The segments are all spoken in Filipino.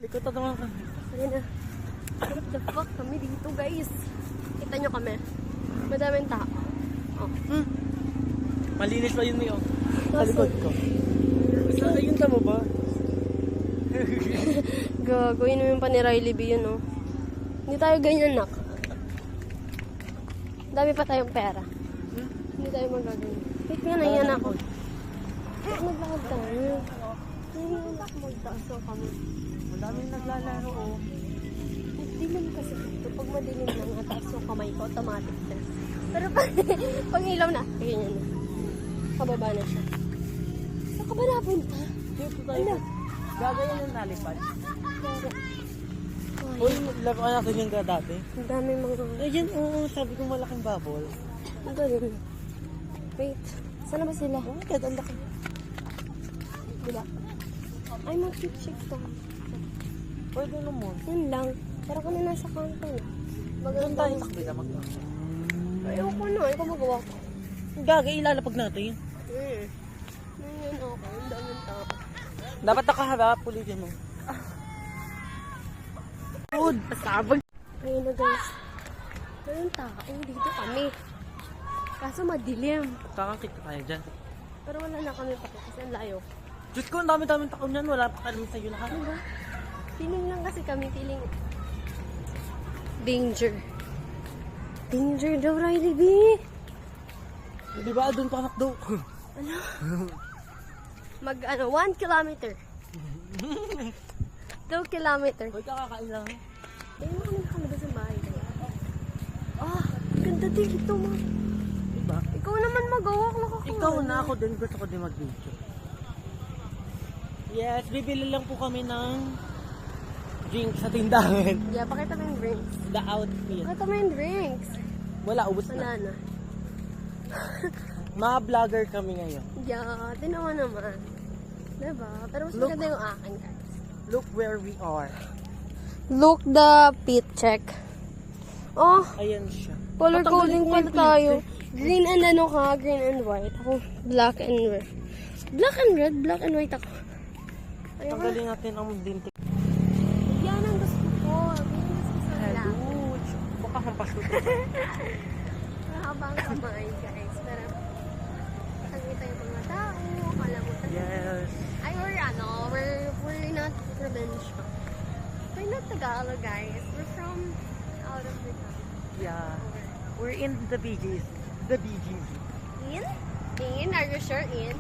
Likot na naman kami. Ayun na. What the fuck kami dito, guys? Kita nyo kami. Madaming tao. Oh. Malinis pa yun niyo. Sa likod ko. Basta ayun tama ba? Gagawin naman pa ni Riley B yun, oh. Hindi tayo ganyan, nak. Dami pa tayong pera. Hindi tayo magagawin. Wait nga na, yan ako. Naglakad tayo. Hindi na magtaas ako kami. Madaming naglalaro, oh. Dilim kasi dito. Pag madilim na nga, taas yung kamay ko, automatic na. Pero pag ilaw na, ganyan na. Kababa na siya. Saan ka ba napunta? Dito tayo. Ano? Gagayan yung nalipad. Uy, laro ka natin yung dati. Ang dami mga... Ayan, oh, sabi ko malaking bubble. Ang galing. Wait, saan na ba sila? Oh my God, ang laki. Diba? Ay, mag-check to. Pwede naman. Yun lang. Pero kami nasa kanto na. Doon tayo takbi na mag-. Ayoko na. Ikaw magawa ko. Gagay, ilalapag natin. Ngayon ako. Ang daming tao. Dapat nakaharap, ulitin mo. Food! Pasabag! Ayun na, guys. Ayun tao. Dito kami. Kaso madilim. Kakakita tayo dyan. Pero wala na kami pa kasi ang layo. Diyos ko, ang dami-daming taon yan. Wala pa kami sa'yo lahat. Ano ba? Feeling lang kasi kami. Feeling... Danger. Danger daw, Riley B. Di ba, doon pa anak daw. Ano? 1 kilometer. 2 kilometer. Hoy, kakakain lang. Ayun mo kami nakalabas ng bahay. Ah, ganda dito mo. Diba? Ikaw naman magawak. Ikaw na, ako din. Gusto ko din mag-video. Yes, bibili lang po kami ng drink sa tindahan. Yeah, pakita mo yung drinks. The outfit. Pakita mo yung drinks. Wala, ubos Wala na. na. Mga vlogger kami ngayon. Yeah, tinawa naman. Diba? Pero mas Look. maganda yung akin, guys. Look where we are. Look the pit check. Oh, Ayan siya. color Patanggalin coding ko pala yung tayo. pit Green and ano ka? Green and white. Ako, black and red. Black and red? Black and white ako. Ayoko. Tanggalin natin ang dintik. Yan ang gusto ko. Yan ang gusto ko sa lang. Baka hampas ko. Mahabang kamay, guys. Pero, nakikita yung mga tao. Akala mo talaga. Yes. Ay, we're not provincial. We're not Tagalog, guys. We're from out of the country. Yeah. We're in the BGs. The BGs. In? In? Are you sure in?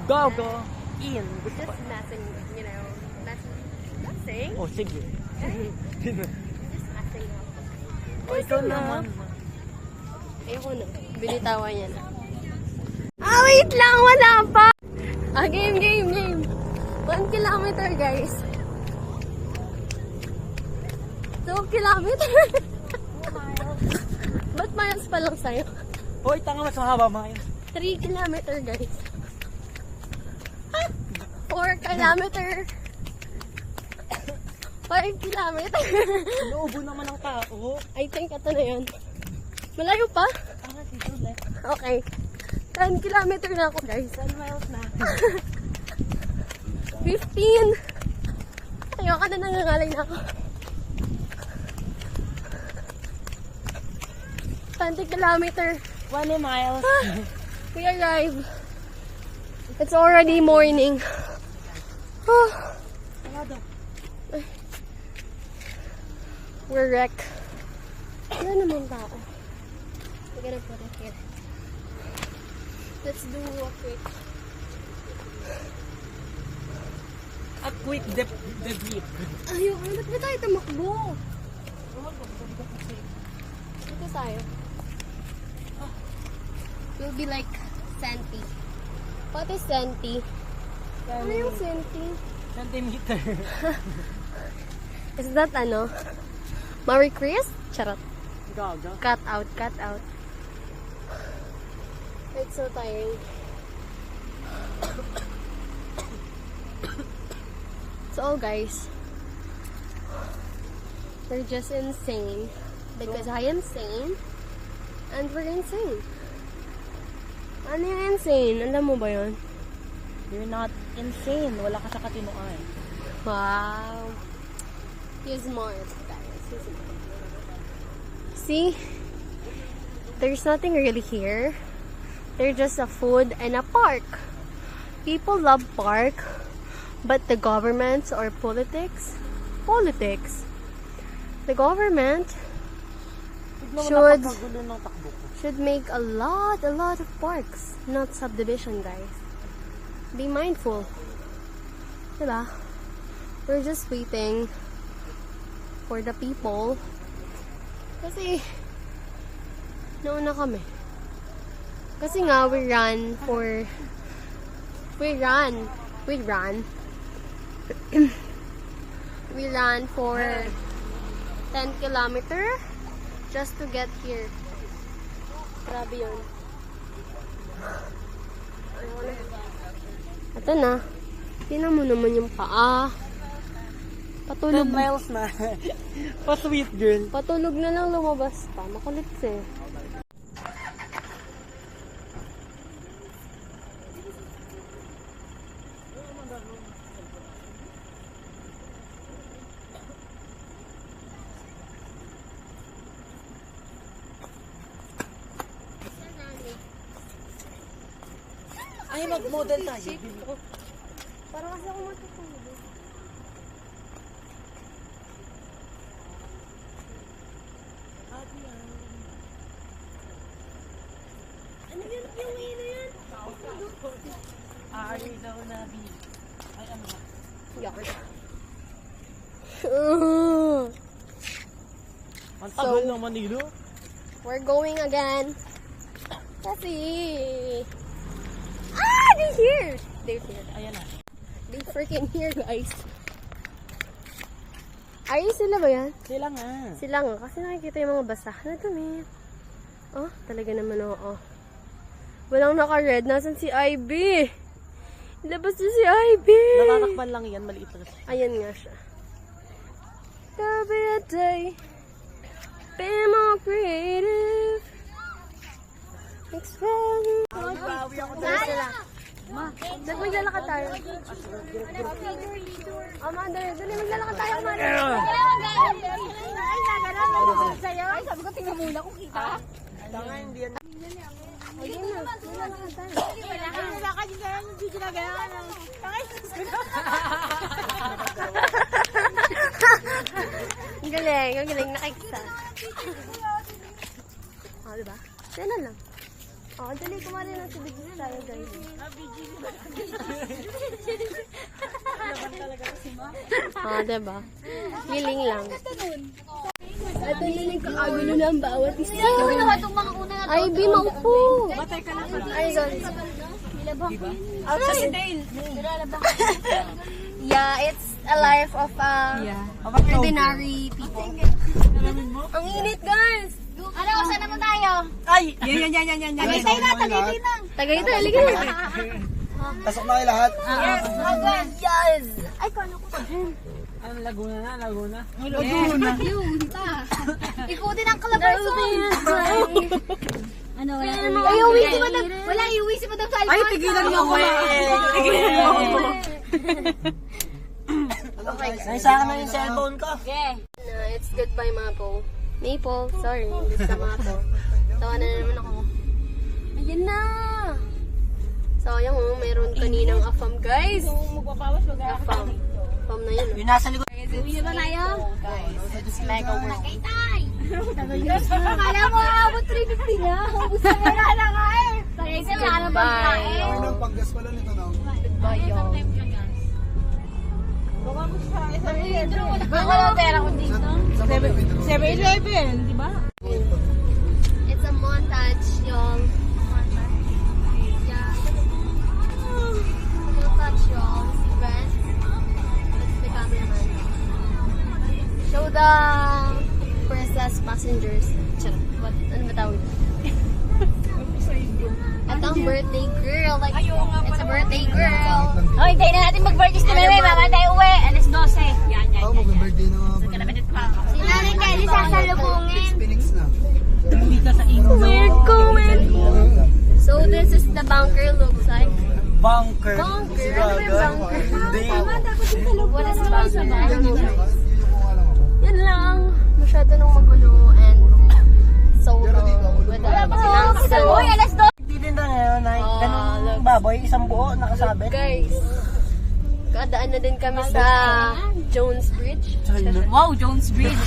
Go, go. In. Gusto Just pa. messing, you know, messing? Oh, sige. Just messing up. Oh, ikaw naman. Ayoko na. Binitawan niya na. Ah, wait lang! Wala pa! Ah, game. 1 kilometer, guys. 2 kilometer. Ba't miles pa lang sa'yo? Hoy, tanga mas mahaba, Maya. 3 kilometer, guys. 4 kilometer. 5 kilometer. Loobo naman ang tao. I think ito na yun. Malayo pa? Tanga, dito left. Okay. 10 kilometer na ako, guys. 10 miles na. 15. Ayoko na, nangangalay na ako. 20 kilometer. 20 miles. We arrive. It's already morning. Oh, Wala daw. we're wrecked. Wala naman tao. We're gonna put it here. Let's do a quick. A quick debrief. Ayoko, ba't ba tayo tumakbo? Dito tayo. We'll be like Senti. What is Senti? Ano yung Senti? Centimeter. Is that ano? Marie Chris? Charot. Gaga. Cut out. It's so tiring. So guys, we're just insane because I am sane and we're insane. Ano yung insane? Alam mo ba yun? You're not insane. Wala ka sa katinoan. Wow. He's smart, guys. He's smart. See? There's nothing really here. There's just a food and a park. People love park, but the governments or politics, the government should make a lot of parks, not subdivision, guys. Be mindful. Diba? We're just waiting for the people. Kasi, nauna kami. Kasi nga, we ran for 10 kilometer just to get here. Grabe yun. Ito na. Tingnan mo naman yung paa. 10 miles na. Pa-sweet girl. Patulog na lang lumabas pa. Makulit eh. Ay, mag-model tayo. Para kasi ako matutulog. Ano yun? Yung ino yan? Ay, daw na bi. Ay, ano ba? Yeah. Ang tagal ng Manilo. We're going again. Kasi... Ah! They're here! They're here. Ayan na. They freaking here, guys. Ay, sila ba yan? Sila nga. Sila nga. Kasi nakikita yung mga basa. Ano dumi? Oh, talaga naman oo. Walang naka-red. Nasaan si Ivy? Labas na si Ivy! Natatakpan lang yan. Maliit lang. Ayan nga siya. There'll be a day. Be more creative. Express. Sila. Dali, maglalakad tayo. Dali, maglalakad tayo. Ay, sabi ko, tingnan muna kung kita. Tanga, hindi yan. Ayun na, maglalakad tayo. Nalakad yung gano'n, hindi ginagawa ng... Ang galing, nakikita. Oh, diba? Sana lang. Oh, dali, kumari lang sa bigis tayo, guys. Oh, diba? Feeling lang. Ito na nagkakagulo ng bawat isa. Ivy, maupo! Ay, sorry. Kasi Dale. Yeah, it's a life of ordinary people. Ang init, guys! Ano, saan naman tayo? Ay! Yan. Tagaytay na. Tagaytay, halika na. Pasok na kayo lahat. Yes! Ay, kano ko. Ano, Laguna na? Laguna? Ikutin ang kalabason. Ano, wala. Ay, uwi si Madam. Wala, iuwi si Madam sa Ay, tigilan mo ako. Tigilan mo ako. Naisa na yung cellphone ko. No, it's goodbye, Maple. Maple, sorry. Hindi sa Maple. Tawa na naman ako. Ayan na! Sayang meron kaninang afam, guys. Magpapawas, Afam. Afam na yun. Yung nasa likod. Uwi na ba tayo? Mega world. Tagaytay! Akala mo, abot 350 na. Ubus na wala na nga eh. Tagaytay, wala na ba kain? Ano ang paggas pala nito na? Goodbye, y'all. Baka wala pera ko dito. 7-Eleven, di ba? It's a montage, y'all. Yeah. Montage, y'all. Si Ben. That's the cameraman. Show the princess passengers. Charot. What? Ano ba tawag? At ang birthday girl. Like, it's a birthday girl. Oh, hintayin na natin mag-birthday si Meme. Baka tayo uwi. Alas 12. Yan. Oo, mag-birthday na nga ba? Si Nanay Kelly sasalubungin. Phoenix na. We're going. So this is the bunker looks like. Bunker. Bunker. Si Ano ba yung Gaga. bunker? Hindi. What is bunker? Hindi ko alam ako. Yan lang. Masyado nang magulo and solo without silang Uy, alas 2. Titinda ngayon ay ganung baboy, isang buo, nakasabit. Guys, kadaan na din kami sa Jones Bridge. Wow, Jones Bridge.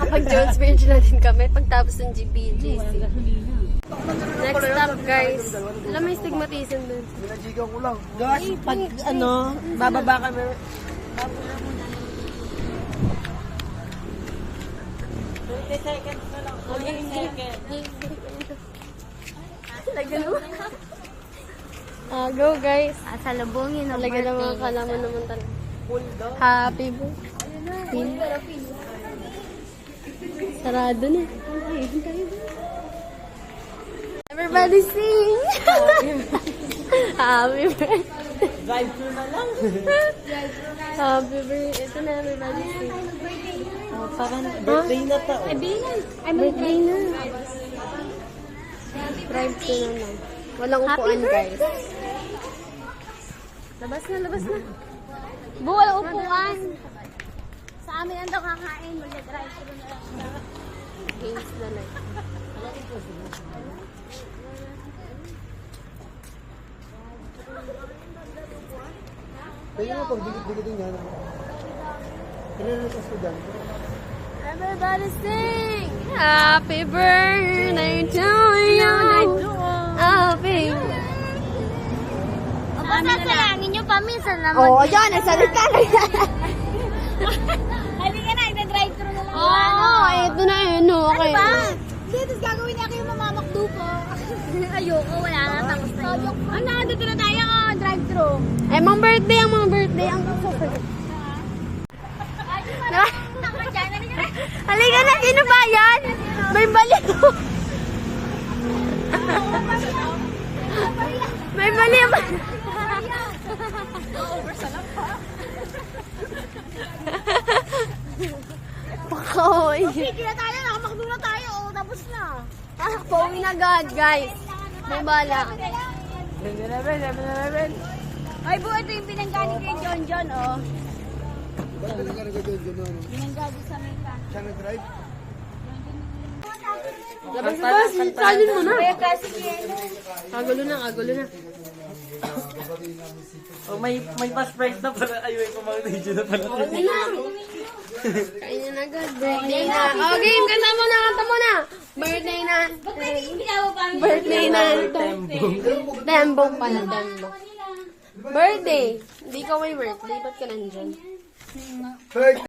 Kapag Jones Bridge na din kami pagtapos ng GPJC. Next stop, guys. Alam mo yung stigmatism dun. Binajigan ko lang. Guys, pag bababa kami. Go, guys. Salubungin ang Talaga na mga kalaman naman talaga. Happy birthday. Sarado na. Everybody sing! Happy birthday. Drive-thru na lang. Happy birthday. Ito na, everybody sing. Parang birthday na to. Birthday na. Drive-thru na lang. Walang upuan, guys. Labas na, labas na. Bu, walang upuan. Sa amin ang daw kakain. Mag-drive-thru na lang. Games na lang. Kaya nga pag dikit-dikitin yan. Pinalitas ko dyan. Everybody sing! Happy birthday to you! Happy Sasalangin nyo pa minsan naman. Oh, yan! Nagsalita na yan! Halika na, nag-drive-thru na lang. Oo, ito na yun. Okay. Hindi, tapos gagawin niya kayo mamamakdo po. Ayoko, wala na. Tapos na yun. Ano, dito na tayo. Drive-thru. Ay, mga birthday, ang mga birthday. Ang susunod. Halika na, sino ba yan? May baliw. May baliw. Pakaway. Sige na tayo, nakamakdo na tayo. Oh, tapos na. Pauwi na agad, guys. May bala. Ay, bu, ito yung pinanggaling kay John John, oh. Ba't ka nagagawin dyan? Pinanggaling sa Mika. Siya nag-drive? Labas, labas. Salin mo na. Kaya kasi Kieno. Kagulo na, kagulo na. Oh, may fast price na pala. Ayun, may pamang-video na pala. Kainin na agad. Birthday na. Oh, game. Kanta mo na, kanta mo na. Birthday na. Birthday na. Tembong pala, tembong. Birthday. Hindi ka may birthday. Ba't ka nandyan? Hey!